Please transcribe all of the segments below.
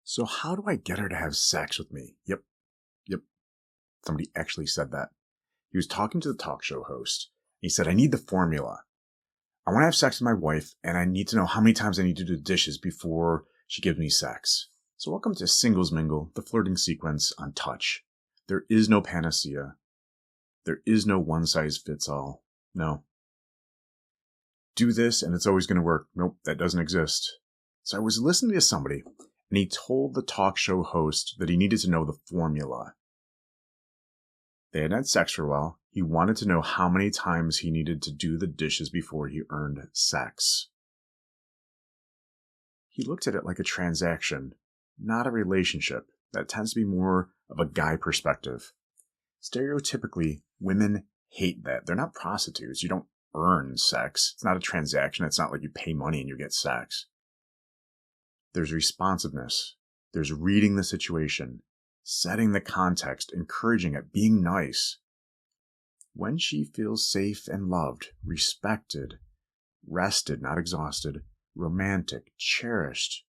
So how do I get her to have sex with me? Yep. Somebody actually said that. He was talking to the talk show host. He said, I need the formula. I want to have sex with my wife, and I need to know how many times I need to do the dishes before she gives me sex. So welcome to Singles Mingle, the flirting sequence on touch. There is no panacea. There is no one size fits all. No. Do this and it's always going to work. Nope, that doesn't exist. So I was listening to somebody, and he told the talk show host that he needed to know the formula. They had had sex for a while. He wanted to know how many times he needed to do the dishes before he earned sex. He looked at it like a transaction, not a relationship. That tends to be more of a guy perspective. Stereotypically, women hate that. They're not prostitutes. You don't earn sex. It's not a transaction. It's not like you pay money and you get sex. There's responsiveness. There's reading the situation, setting the context, encouraging it, being nice. When she feels safe and loved, respected, rested, not exhausted, romantic, cherished,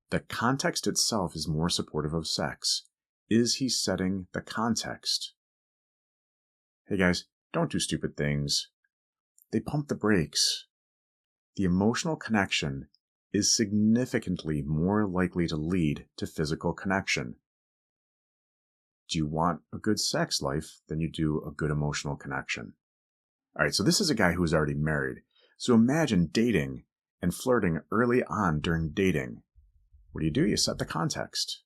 the context itself is more supportive of sex. Is he setting the context? Hey guys, don't do stupid things. They pump the brakes. The emotional connection is significantly more likely to lead to physical connection. Do you want a good sex life? Then you do a good emotional connection. All right, so this is a guy who is already married. So imagine dating and flirting early on during dating. What do? You set the context.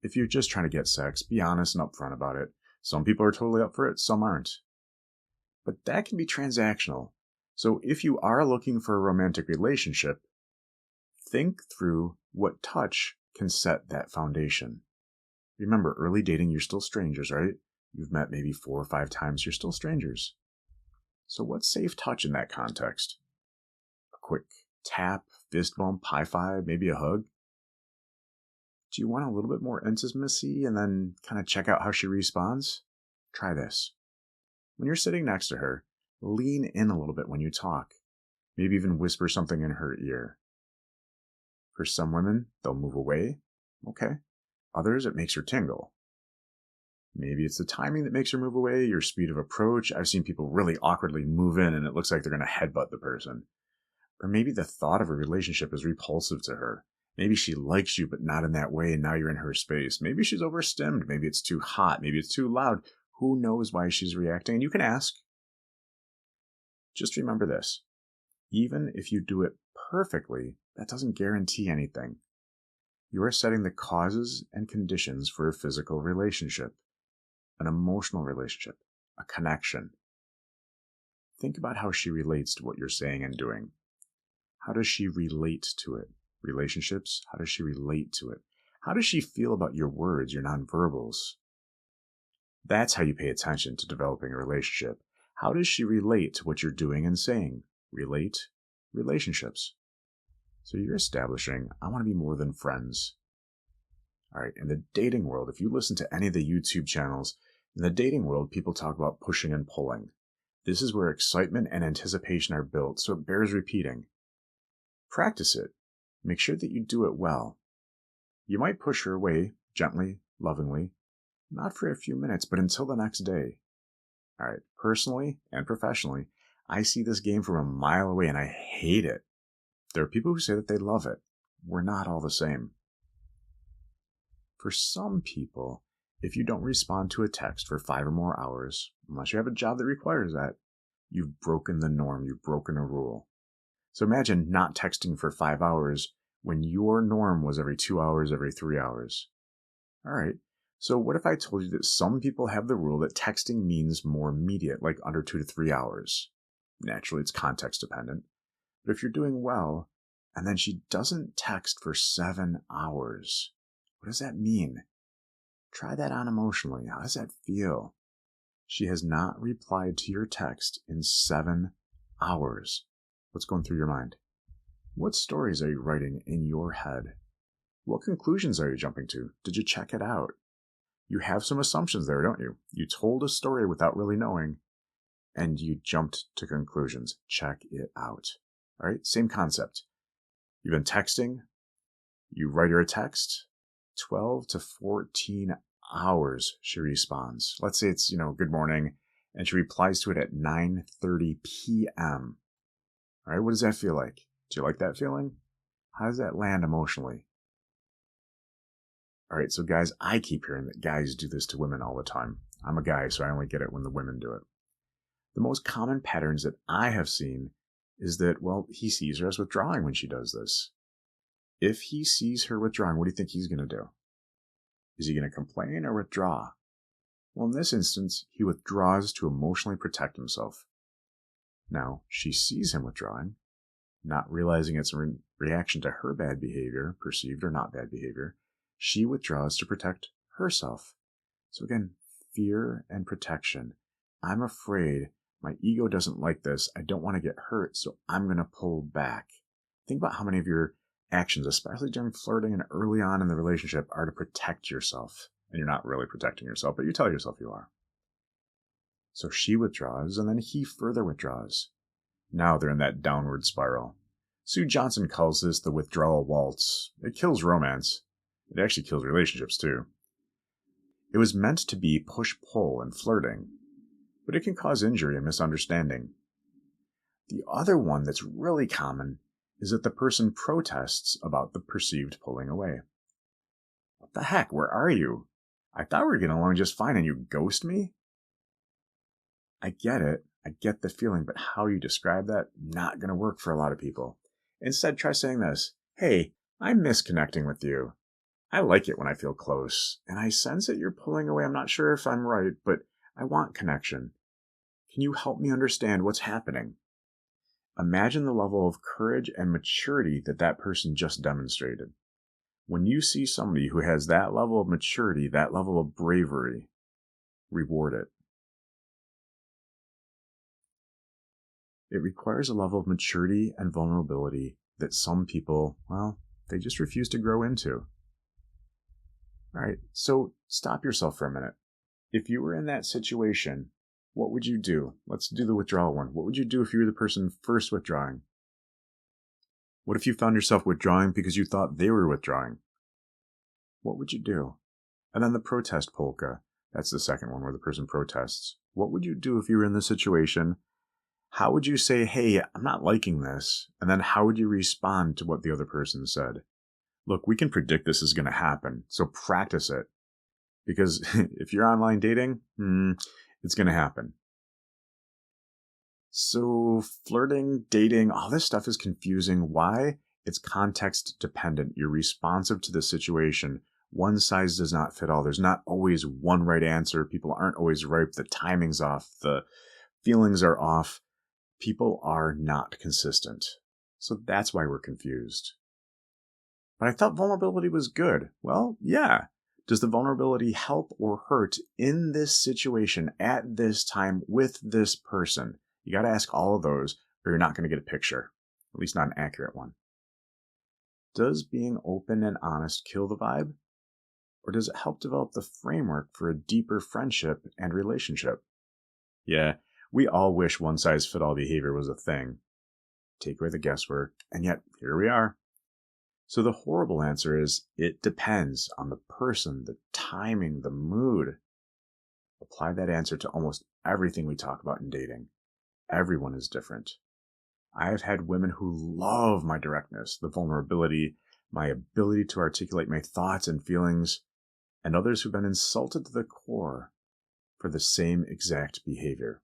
If you're just trying to get sex, be honest and upfront about it. Some people are totally up for it, some aren't. But that can be transactional. So if you are looking for a romantic relationship, think through what touch can set that foundation. Remember, early dating, you're still strangers, right? You've met maybe 4 or 5 times, you're still strangers. So what's safe touch in that context? A quick tap, fist bump, high five, maybe a hug? Do you want a little bit more intimacy and then kind of check out how she responds? Try this. When you're sitting next to her, lean in a little bit when you talk. Maybe even whisper something in her ear. For some women, they'll move away. Okay. Others, it makes her tingle. Maybe it's the timing that makes her move away, your speed of approach. I've seen people really awkwardly move in and it looks like they're going to headbutt the person. Or maybe the thought of a relationship is repulsive to her. Maybe she likes you, but not in that way, and now you're in her space. Maybe she's overstimmed. Maybe it's too hot. Maybe it's too loud. Who knows why she's reacting? And you can ask. Just remember this. Even if you do it perfectly, that doesn't guarantee anything. You are setting the causes and conditions for a physical relationship, an emotional relationship, a connection. Think about how she relates to what you're saying and doing. How does she relate to it? Relationships, how does she relate to it? How does she feel about your words, your nonverbals? That's how you pay attention to developing a relationship. How does she relate to what you're doing and saying? Relate, relationships. So you're establishing, I want to be more than friends. All right, in the dating world, if you listen to any of the YouTube channels, in the dating world, people talk about pushing and pulling. This is where excitement and anticipation are built, so it bears repeating. Practice it. Make sure that you do it well. You might push her away, gently, lovingly, not for a few minutes, but until the next day. All right, personally and professionally, I see this game from a mile away and I hate it. There are people who say that they love it. We're not all the same. For some people, if you don't respond to a text for 5 or more hours, unless you have a job that requires that, you've broken the norm, you've broken a rule. So imagine not texting for 5 hours when your norm was every 2 hours, every 3 hours. All right, so what if I told you that some people have the rule that texting means more immediate, like under 2 to 3 hours? Naturally, it's context dependent. But if you're doing well, and then she doesn't text for 7 hours, what does that mean? Try that on emotionally. How does that feel? She has not replied to your text in 7 hours. What's going through your mind? What stories are you writing in your head? What conclusions are you jumping to? Did you check it out? You have some assumptions there, don't you? You told a story without really knowing, and you jumped to conclusions. Check it out. All right, same concept. You've been texting. You write her a text. 12 to 14 hours, she responds. Let's say it's, good morning, and she replies to it at 9:30 p.m. All right, what does that feel like? Do you like that feeling? How does that land emotionally? All right, so guys, I keep hearing that guys do this to women all the time. I'm a guy, so I only get it when the women do it. The most common patterns that I have seen is that, he sees her as withdrawing when she does this. If he sees her withdrawing, what do you think he's going to do? Is he going to complain or withdraw? Well, in this instance, he withdraws to emotionally protect himself. Now, she sees him withdrawing, not realizing it's a reaction to her bad behavior, perceived or not bad behavior. She withdraws to protect herself. So again, fear and protection. I'm afraid my ego doesn't like this. I don't want to get hurt, so I'm going to pull back. Think about how many of your actions, especially during flirting and early on in the relationship, are to protect yourself. And you're not really protecting yourself, but you tell yourself you are. So she withdraws, and then he further withdraws. Now they're in that downward spiral. Sue Johnson calls this the withdrawal waltz. It kills romance. It actually kills relationships, too. It was meant to be push-pull and flirting, but it can cause injury and misunderstanding. The other one that's really common is that the person protests about the perceived pulling away. What the heck? Where are you? I thought we were getting along just fine and you ghost me? I get it. I get the feeling, but how you describe that, not going to work for a lot of people. Instead, try saying this. Hey, I miss connecting with you. I like it when I feel close, and I sense that you're pulling away. I'm not sure if I'm right, but I want connection. Can you help me understand what's happening? Imagine the level of courage and maturity that person just demonstrated. When you see somebody who has that level of maturity, that level of bravery, reward it. It requires a level of maturity and vulnerability that some people, they just refuse to grow into. All right, so stop yourself for a minute. If you were in that situation, what would you do? Let's do the withdrawal one. What would you do if you were the person first withdrawing? What if you found yourself withdrawing because you thought they were withdrawing? What would you do? And then the protest polka. That's the second one where the person protests. What would you do if you were in this situation? How would you say, hey, I'm not liking this? And then how would you respond to what the other person said? Look, we can predict this is going to happen, so practice it. Because if you're online dating, it's going to happen. So flirting, dating, all this stuff is confusing. Why? It's context dependent. You're responsive to the situation. One size does not fit all. There's not always one right answer. People aren't always right. The timing's off. The feelings are off. People are not consistent. So that's why we're confused. But I thought vulnerability was good. Well, yeah. Does the vulnerability help or hurt in this situation at this time with this person? You got to ask all of those or you're not going to get a picture, at least not an accurate one. Does being open and honest kill the vibe? Or does it help develop the framework for a deeper friendship and relationship? Yeah, we all wish one-size-fit-all behavior was a thing. Take away the guesswork, and yet here we are. So the horrible answer is, it depends on the person, the timing, the mood. Apply that answer to almost everything we talk about in dating. Everyone is different. I have had women who love my directness, the vulnerability, my ability to articulate my thoughts and feelings, and others who've been insulted to the core for the same exact behavior.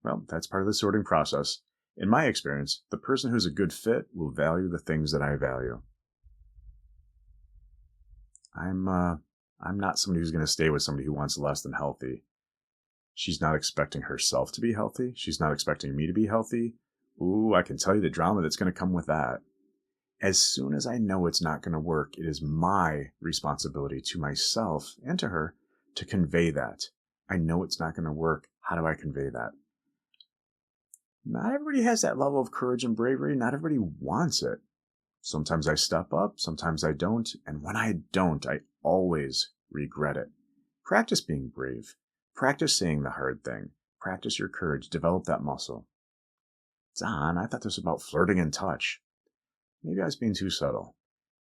Well, that's part of the sorting process. In my experience, the person who's a good fit will value the things that I value. I'm not somebody who's going to stay with somebody who wants less than healthy. She's not expecting herself to be healthy. She's not expecting me to be healthy. Ooh, I can tell you the drama that's going to come with that. As soon as I know it's not going to work, it is my responsibility to myself and to her to convey that. I know it's not going to work. How do I convey that? Not everybody has that level of courage and bravery. Not everybody wants it. Sometimes I step up, sometimes I don't, and when I don't, I always regret it. Practice being brave. Practice saying the hard thing. Practice your courage. Develop that muscle. Don, I thought this was about flirting and touch. Maybe I was being too subtle.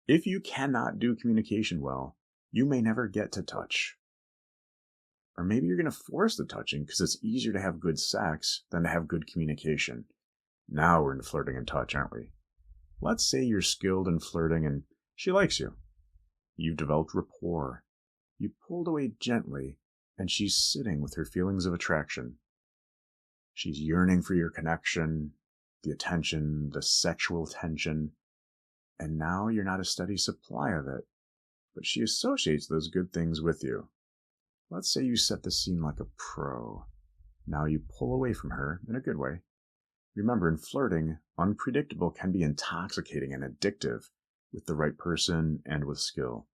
If you cannot do communication well, You may never get to touch. Or maybe you're going to force the touching because it's easier to have good sex than to have good communication. Now we're into flirting and touch, aren't we? Let's say you're skilled in flirting and she likes you. You've developed rapport. You pulled away gently, and she's sitting with her feelings of attraction. She's yearning for your connection, the attention, the sexual tension, and now you're not a steady supply of it, but she associates those good things with you. Let's say you set the scene like a pro. Now you pull away from her in a good way. Remember, in flirting, unpredictable can be intoxicating and addictive with the right person and with skill.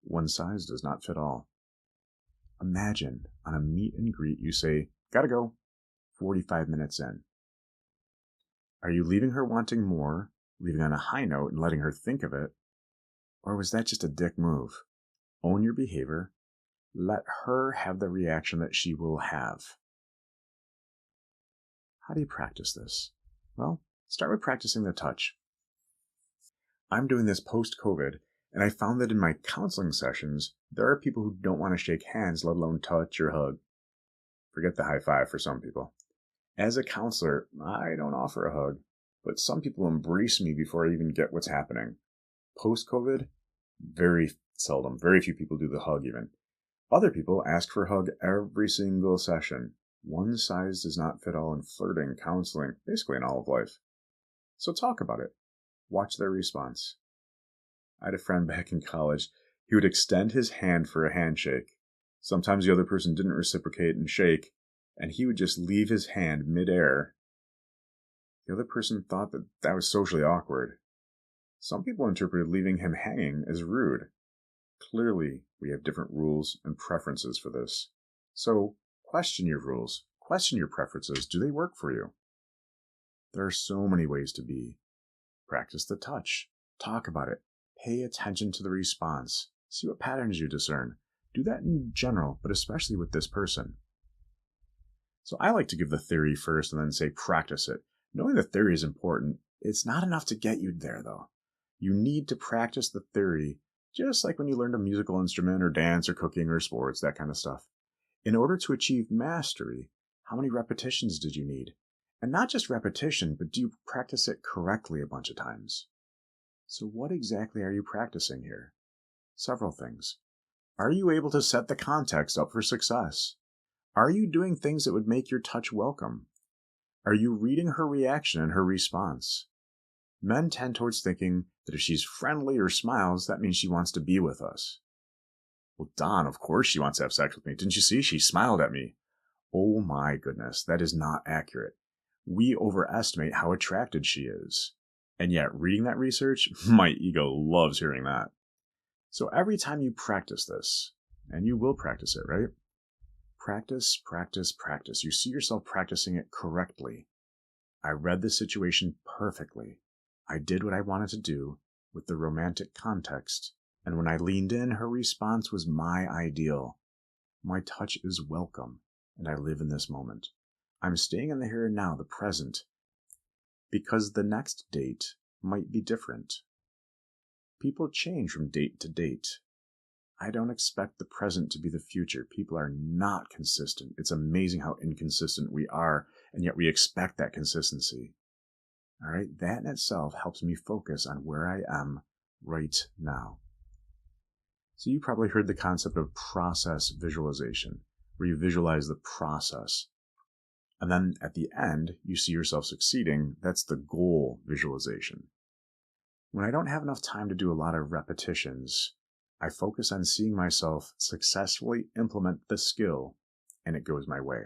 One size does not fit all. Imagine on a meet and greet you say, "Gotta go," 45 minutes in. Are you leaving her wanting more, leaving on a high note and letting her think of it? Or was that just a dick move? Own your behavior. Let her have the reaction that she will have. How do you practice this? Well, start with practicing the touch. I'm doing this post-COVID, and I found that in my counseling sessions, there are people who don't want to shake hands, let alone touch or hug. Forget the high five for some people. As a counselor, I don't offer a hug, but some people embrace me before I even get what's happening. Post-COVID, very seldom, very few people do the hug even. Other people ask for a hug every single session. One size does not fit all in flirting, counseling, basically in all of life. So talk about it. Watch their response. I had a friend back in college. He would extend his hand for a handshake. Sometimes the other person didn't reciprocate and shake, and he would just leave his hand midair. The other person thought that that was socially awkward. Some people interpreted leaving him hanging as rude. Clearly, we have different rules and preferences for this. So, question your rules. Question your preferences. Do they work for you? There are so many ways to be. Practice the touch. Talk about it. Pay attention to the response. See what patterns you discern. Do that in general, but especially with this person. So I like to give the theory first and then say practice it. Knowing the theory is important. It's not enough to get you there, though. You need to practice the theory, just like when you learned a musical instrument or dance or cooking or sports, that kind of stuff. In order to achieve mastery, how many repetitions did you need? And not just repetition, but do you practice it correctly a bunch of times? So what exactly are you practicing here? Several things. Are you able to set the context up for success? Are you doing things that would make your touch welcome? Are you reading her reaction and her response? Men tend towards thinking that if she's friendly or smiles, that means she wants to be with us. Well, Don, of course she wants to have sex with me. Didn't you see? She smiled at me. Oh my goodness, that is not accurate. We overestimate how attracted she is. And yet, reading that research, my ego loves hearing that. So every time you practice this, and you will practice it, right? Practice, practice, practice. You see yourself practicing it correctly. I read the situation perfectly. I did what I wanted to do with the romantic context. And when I leaned in, her response was my ideal. My touch is welcome, and I live in this moment. I'm staying in the here and now, the present, because the next date might be different. People change from date to date. I don't expect the present to be the future. People are not consistent. It's amazing how inconsistent we are, and yet we expect that consistency. All right, that in itself helps me focus on where I am right now. So you probably heard the concept of process visualization, where you visualize the process. And then at the end, you see yourself succeeding. That's the goal visualization. When I don't have enough time to do a lot of repetitions, I focus on seeing myself successfully implement the skill, and it goes my way.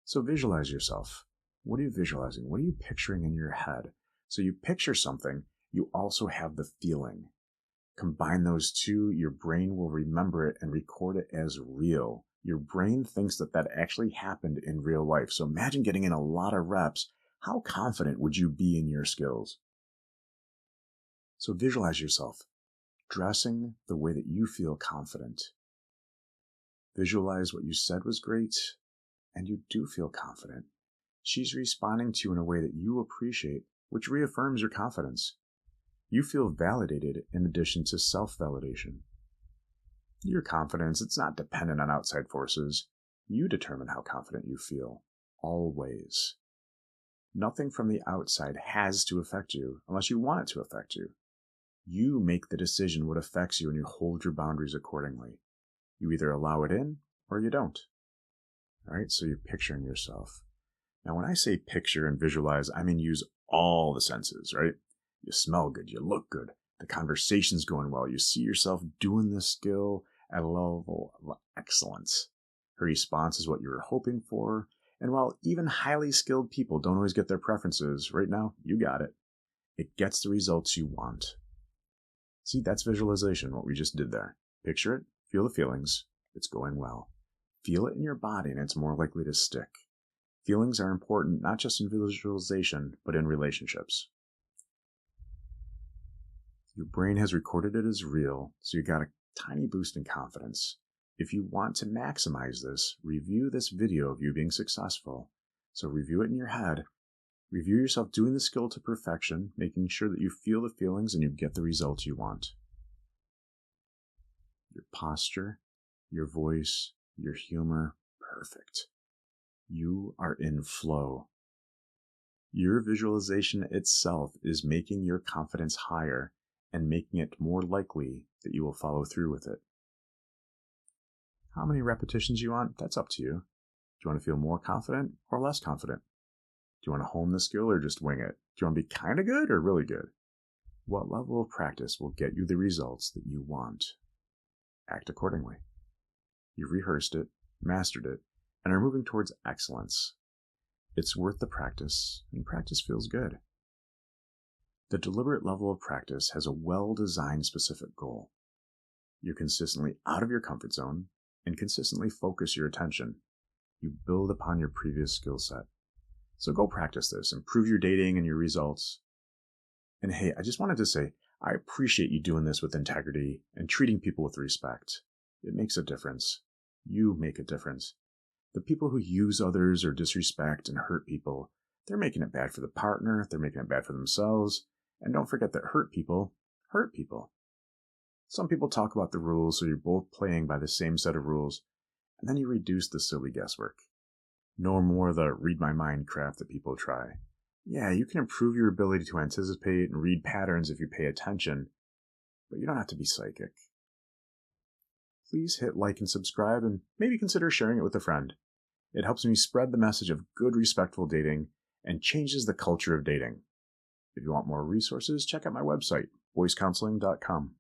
So visualize yourself. What are you visualizing? What are you picturing in your head? So you picture something, you also have the feeling. Combine those two, your brain will remember it and record it as real. Your brain thinks that that actually happened in real life. So imagine getting in a lot of reps. How confident would you be in your skills? So visualize yourself dressing the way that you feel confident. Visualize what you said was great, and you do feel confident. She's responding to you in a way that you appreciate, which reaffirms your confidence. You feel validated in addition to self-validation. Your confidence, it's not dependent on outside forces. You determine how confident you feel, always. Nothing from the outside has to affect you unless you want it to affect you. You make the decision what affects you and you hold your boundaries accordingly. You either allow it in or you don't. All right, so you're picturing yourself. Now, when I say picture and visualize, I mean use all the senses, right? You smell good, you look good, the conversation's going well, you see yourself doing this skill at a level of excellence. Her response is what you were hoping for, and while even highly skilled people don't always get their preferences, right now, you got it. It gets the results you want. See, that's visualization, what we just did there. Picture it, feel the feelings, it's going well. Feel it in your body and it's more likely to stick. Feelings are important not just in visualization, but in relationships. Your brain has recorded it as real, so you got a tiny boost in confidence. If you want to maximize this, review this video of you being successful. So review it in your head. Review yourself doing the skill to perfection, making sure that you feel the feelings and you get the results you want. Your posture, your voice, your humor, perfect. You are in flow. Your visualization itself is making your confidence higher and making it more likely that you will follow through with it. How many repetitions you want, that's up to you. Do you want to feel more confident or less confident? Do you want to hone the skill or just wing it? Do you want to be kind of good or really good? What level of practice will get you the results that you want? Act accordingly. You've rehearsed it, mastered it, and are moving towards excellence. It's worth the practice, and practice feels good. The deliberate level of practice has a well-designed specific goal. You're consistently out of your comfort zone and consistently focus your attention. You build upon your previous skill set. So go practice this, improve your dating and your results. And hey, I just wanted to say, I appreciate you doing this with integrity and treating people with respect. It makes a difference. You make a difference. The people who use others or disrespect and hurt people, they're making it bad for the partner, they're making it bad for themselves, and don't forget that hurt people hurt people. Some people talk about the rules so you're both playing by the same set of rules, and then you reduce the silly guesswork. No more the read my mind crap that people try. Yeah, you can improve your ability to anticipate and read patterns if you pay attention, but you don't have to be psychic. Please hit like and subscribe and maybe consider sharing it with a friend. It helps me spread the message of good, respectful dating and changes the culture of dating. If you want more resources, check out my website, voicecounseling.com.